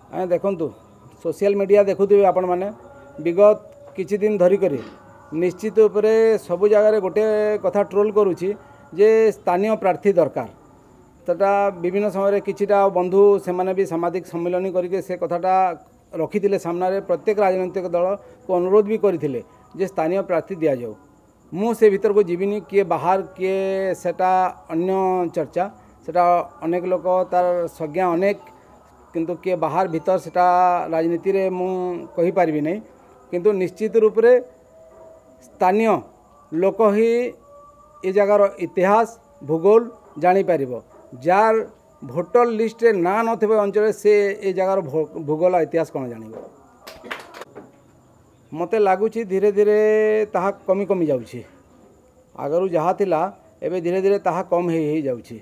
देखु social media देखुवे आपण मैंने विगत किछि दिन धरिक निश्चित उपरे सबु जगार गोटे कथा ट्रोल करुच्ची जे स्थानीय प्रार्थी दरकार तटा विभिन्न समय किछिटा बंधु से माने भी सामाजिक सम्मेलन करके से कथाटा रखी सामने प्रत्येक राजनैतिक दल को अनुरोध भी करते जे स्थानीय प्रार्थी दि जाऊ मु से भीतर को जीविनी किए बाहर किए सेटा अन्य चर्चा सेटा अनेक लोक तार संज्ञा अनेक किंतु किए बाहर भीतर सेटा राजनीति रे मु कहि पारबी नहीं किंतु निश्चित रूप रे स्थानीय लोक ही ए जगार इतिहास भूगोल जानी पारिबो जार भोटर लिस्ट रे ना नथिबे अंचल से ए जगार भूगोल इतिहास कौन जानिबो मते लागुची धीरे धीरे ताहा कमी कमी जाउची आगरु जहा थिला एबे धीरे धीरे ताहा कम हे जाउची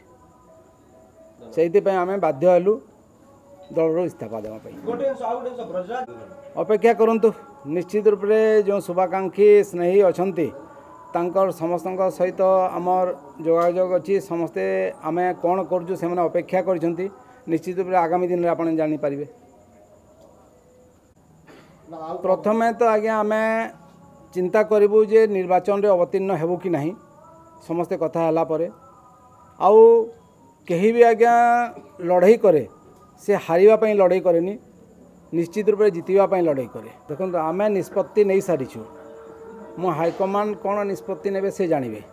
सेहिते पे आमे बाध्य हेलु दल इस्तीफा देवा अपेक्षा करंतु निश्चित रूप से जो शुभाकांक्षी स्नेही अछंती तांकर समस्त सहित आमर जोगाजोग अच्छी समस्ते आम कौन करूँ से अपेक्षा कर निश्चित रूप से आगामी दिन में आप जानीपारे प्रथमे तो आज्ञा आम चिंता करूँ जे निर्वाचन रे अवतीर्ण हेबू कि नहीं समस्ते कथा है पर आउ कहीं भी आज्ञा लड़ाई करे से हारिबा लड़ाई करेनी निश्चित रूप से जितवाई लड़ाई करे देखो आम निष्पत्ति नहीं सारीचु मो हाईकमांड कौन निष्पत्ति ने से जानवे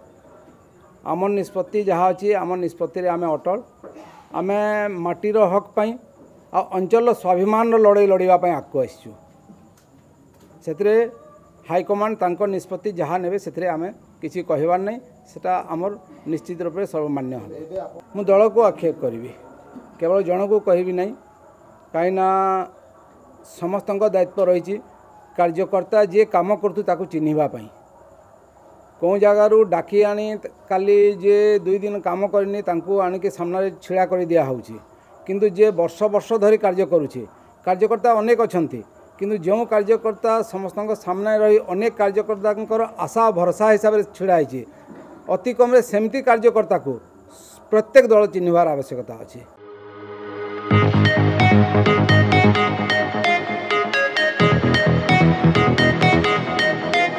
आम निष्पत्ति जहाँ अच्छी आम निष्पत्ति आम अटल आम माटीर हक पाई आ अंचल स्वाभिमान लड़ाई लड़ाई आगक आसचु से हाईकमांड तांकर निष्पत्ति जहाँ ने से आम किसी कहबार नहीं सेटा आमर निश्चित रूप से सर्वमान्य हम मु दल को आक्षेप करी केवल जन को कहबी नहीं कहीं समस्त दायित्व रही कार्यकर्ता जे काम करतु ताकू चिन्हवाई कौ जगार डाकी आनी काली जे 2 दिन काम करनी तांकू आनिक सामने छिड़ा कर दिया होउची किंतु जे वर्ष वर्ष धरी कार्य करुचे कार्यकर्ता अनेक अछंती किंतु जो कार्यकर्ता समस्त सामने रही अनेक कार्यकर्ता आशा भरोसा हिसाब से छिड़ा होती अति कम सेमती कार्यकर्ता को प्रत्येक दल चिन्हवार आवश्यकता अच्छी।